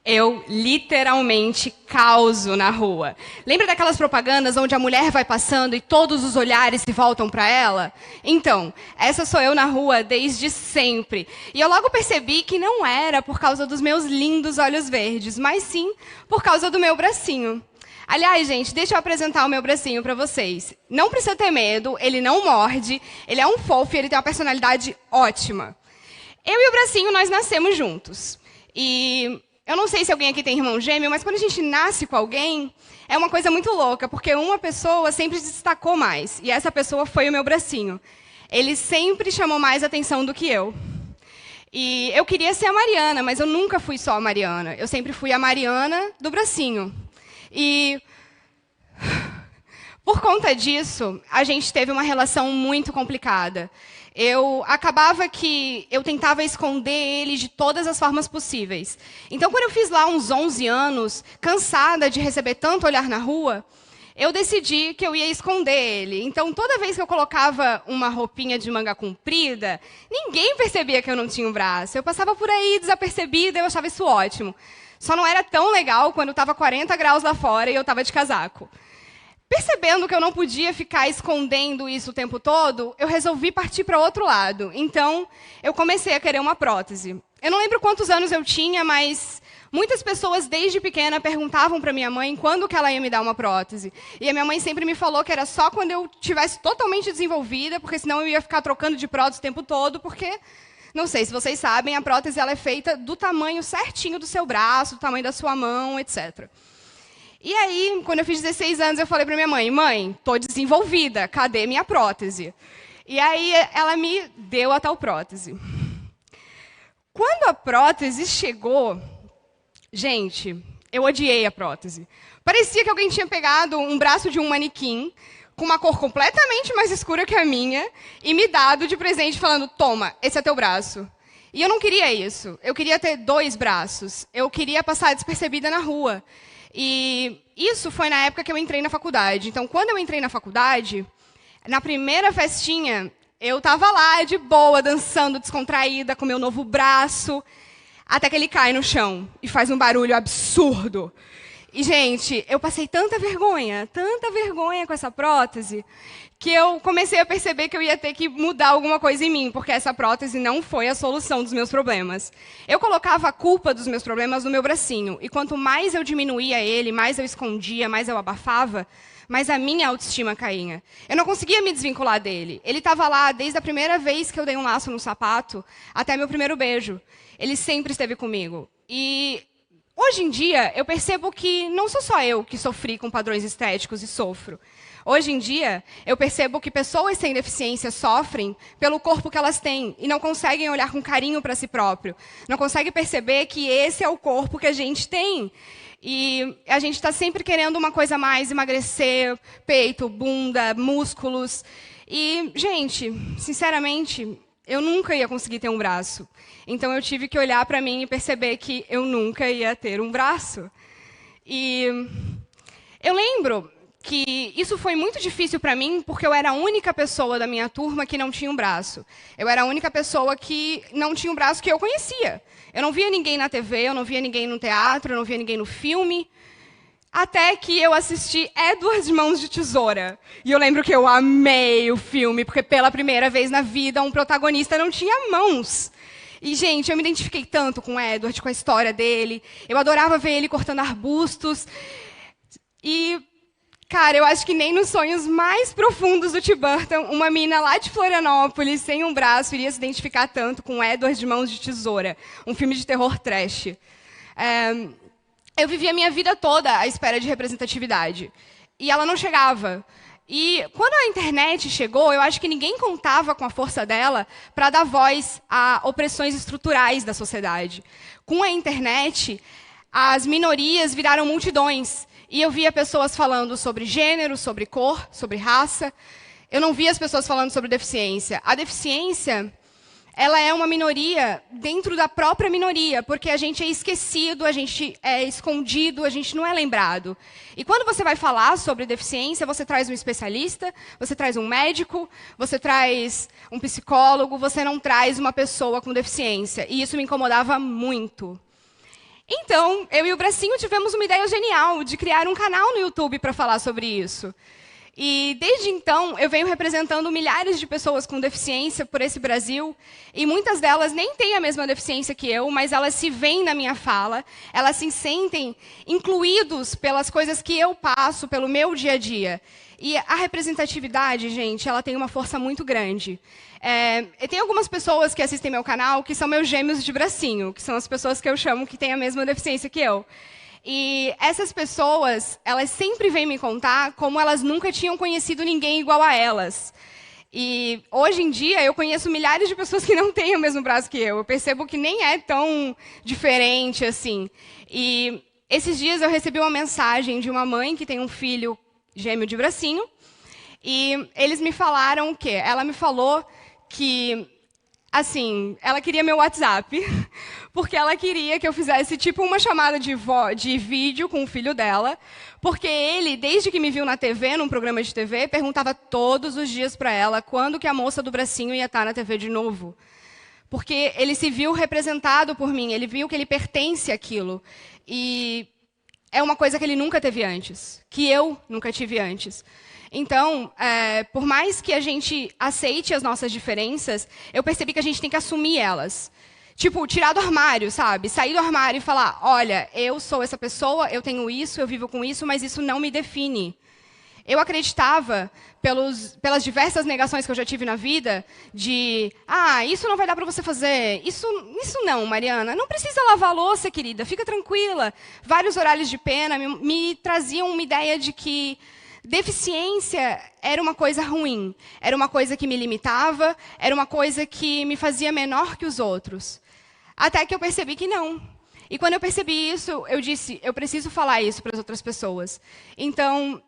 Eu literalmente causo na rua. Lembra daquelas propagandas onde a mulher vai passando e todos os olhares se voltam para ela? Então, essa sou eu na rua desde sempre. E eu logo percebi que não era por causa dos meus lindos olhos verdes, mas sim por causa do meu bracinho. Aliás, gente, deixa eu apresentar o meu bracinho para vocês. Não precisa ter medo, ele não morde, ele é um fofo e ele tem uma personalidade ótima. Eu e o bracinho, nós nascemos juntos. E eu não sei se alguém aqui tem irmão gêmeo, mas quando a gente nasce com alguém, é uma coisa muito louca, porque uma pessoa sempre se destacou mais, e essa pessoa foi o meu bracinho. Ele sempre chamou mais atenção do que eu. E eu queria ser a Mariana, mas eu nunca fui só a Mariana. Eu sempre fui a Mariana do bracinho. E por conta disso, a gente teve uma relação muito complicada. Acabava que eu tentava esconder ele de todas as formas possíveis. Então, quando eu fiz lá uns 11 anos, cansada de receber tanto olhar na rua, eu decidi que eu ia esconder ele. Então, toda vez que eu colocava uma roupinha de manga comprida, ninguém percebia que eu não tinha um braço. Eu passava por aí desapercebida, eu achava isso ótimo. Só não era tão legal quando estava 40 graus lá fora e eu estava de casaco. Percebendo que eu não podia ficar escondendo isso o tempo todo, eu resolvi partir para o outro lado. Então, eu comecei a querer uma prótese. Eu não lembro quantos anos eu tinha, mas muitas pessoas desde pequena perguntavam para minha mãe quando que ela ia me dar uma prótese. E a minha mãe sempre me falou que era só quando eu estivesse totalmente desenvolvida, porque senão eu ia ficar trocando de prótese o tempo todo, porque, não sei se vocês sabem, a prótese ela é feita do tamanho certinho do seu braço, do tamanho da sua mão, etc. E aí, quando eu fiz 16 anos, eu falei para minha mãe, mãe, estou desenvolvida, cadê minha prótese? E aí, ela me deu a tal prótese. Quando a prótese chegou, gente, eu odiei a prótese. Parecia que alguém tinha pegado um braço de um manequim, com uma cor completamente mais escura que a minha, e me dado de presente falando, toma, esse é teu braço. E eu não queria isso. Eu queria ter 2 braços. Eu queria passar despercebida na rua. E isso foi na época que eu entrei na faculdade. Então, quando eu entrei na faculdade, na primeira festinha, eu estava lá, de boa, dançando, descontraída, com meu novo braço, até que ele cai no chão e faz um barulho absurdo. E, gente, eu passei tanta vergonha com essa prótese, que eu comecei a perceber que eu ia ter que mudar alguma coisa em mim, porque essa prótese não foi a solução dos meus problemas. Eu colocava a culpa dos meus problemas no meu bracinho, e quanto mais eu diminuía ele, mais eu escondia, mais eu abafava, mais a minha autoestima caía. Eu não conseguia me desvincular dele. Ele estava lá desde a primeira vez que eu dei um laço no sapato, até meu primeiro beijo. Ele sempre esteve comigo. E hoje em dia, eu percebo que não sou só eu que sofri com padrões estéticos e sofro. Hoje em dia, eu percebo que pessoas sem deficiência sofrem pelo corpo que elas têm e não conseguem olhar com carinho para si próprio. Não conseguem perceber que esse é o corpo que a gente tem. E a gente está sempre querendo uma coisa a mais, emagrecer, peito, bunda, músculos. E, gente, sinceramente, eu nunca ia conseguir ter um braço. Então, eu tive que olhar para mim e perceber que eu nunca ia ter um braço. E eu lembro que isso foi muito difícil para mim, porque eu era a única pessoa da minha turma que não tinha um braço. Eu era a única pessoa que não tinha um braço que eu conhecia. Eu não via ninguém na TV, eu não via ninguém no teatro, eu não via ninguém no filme. Até que eu assisti Edward Mãos de Tesoura. E eu lembro que eu amei o filme, porque pela primeira vez na vida um protagonista não tinha mãos. E, gente, eu me identifiquei tanto com o Edward, com a história dele. Eu adorava ver ele cortando arbustos. E, cara, eu acho que nem nos sonhos mais profundos do Tim Burton, uma menina lá de Florianópolis, sem um braço, iria se identificar tanto com Edward de Mãos de Tesoura, um filme de terror trash. Eu vivi a minha vida toda à espera de representatividade. E ela não chegava. E quando a internet chegou, eu acho que ninguém contava com a força dela para dar voz a opressões estruturais da sociedade. Com a internet, as minorias viraram multidões. E eu via pessoas falando sobre gênero, sobre cor, sobre raça. Eu não via as pessoas falando sobre deficiência. A deficiência ela é uma minoria dentro da própria minoria, porque a gente é esquecido, a gente é escondido, a gente não é lembrado. E quando você vai falar sobre deficiência, você traz um especialista, você traz um médico, você traz um psicólogo, você não traz uma pessoa com deficiência. E isso me incomodava muito. Então, eu e o Bracinho tivemos uma ideia genial de criar um canal no YouTube para falar sobre isso. E, desde então, eu venho representando milhares de pessoas com deficiência por esse Brasil, e muitas delas nem têm a mesma deficiência que eu, mas elas se veem na minha fala, elas se sentem incluídos pelas coisas que eu passo, pelo meu dia a dia. E a representatividade, gente, ela tem uma força muito grande. Tem algumas pessoas que assistem meu canal que são meus gêmeos de bracinho, que são as pessoas que eu chamo que têm a mesma deficiência que eu. E essas pessoas, elas sempre vêm me contar como elas nunca tinham conhecido ninguém igual a elas. E hoje em dia eu conheço milhares de pessoas que não têm o mesmo braço que eu. Eu percebo que nem é tão diferente assim. E esses dias eu recebi uma mensagem de uma mãe que tem um filho gêmeo de bracinho. E eles me falaram o quê? Ela me falou que, assim, ela queria meu WhatsApp, porque ela queria que eu fizesse tipo uma chamada de vídeo com o filho dela, porque ele, desde que me viu na TV, num programa de TV, perguntava todos os dias para ela quando que a moça do bracinho ia estar na TV de novo. Porque ele se viu representado por mim, ele viu que ele pertence àquilo. E é uma coisa que ele nunca teve antes, que eu nunca tive antes. Então, por mais que a gente aceite as nossas diferenças, eu percebi que a gente tem que assumir elas. Tipo, tirar do armário, sabe? Sair do armário e falar, olha, eu sou essa pessoa, eu tenho isso, eu vivo com isso, mas isso não me define. Eu acreditava, pelas diversas negações que eu já tive na vida, de, isso não vai dar para você fazer, isso não, Mariana, não precisa lavar a louça, querida, fica tranquila. Vários horários de pena me traziam uma ideia de que deficiência era uma coisa ruim, era uma coisa que me limitava, era uma coisa que me fazia menor que os outros. Até que eu percebi que não. E quando eu percebi isso, eu disse, eu preciso falar isso para as outras pessoas. Então,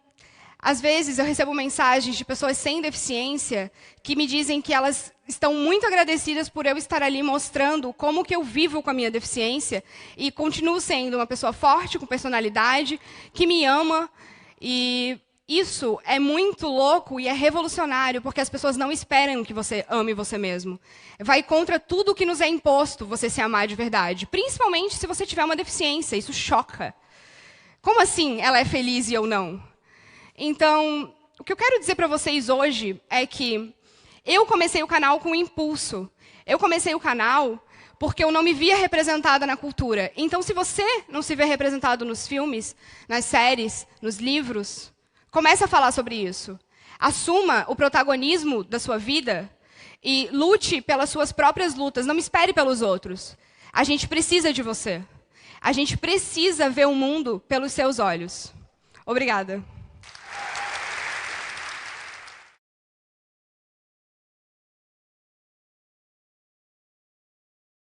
às vezes eu recebo mensagens de pessoas sem deficiência que me dizem que elas estão muito agradecidas por eu estar ali mostrando como que eu vivo com a minha deficiência e continuo sendo uma pessoa forte, com personalidade, que me ama. E isso é muito louco e é revolucionário, porque as pessoas não esperam que você ame você mesmo. Vai contra tudo que nos é imposto você se amar de verdade, principalmente se você tiver uma deficiência. Isso choca. Como assim ela é feliz e eu não? Então, o que eu quero dizer para vocês hoje é que eu comecei o canal com um impulso. Eu comecei o canal porque eu não me via representada na cultura. Então, se você não se vê representado nos filmes, nas séries, nos livros, comece a falar sobre isso. Assuma o protagonismo da sua vida e lute pelas suas próprias lutas. Não me espere pelos outros. A gente precisa de você. A gente precisa ver o mundo pelos seus olhos. Obrigada.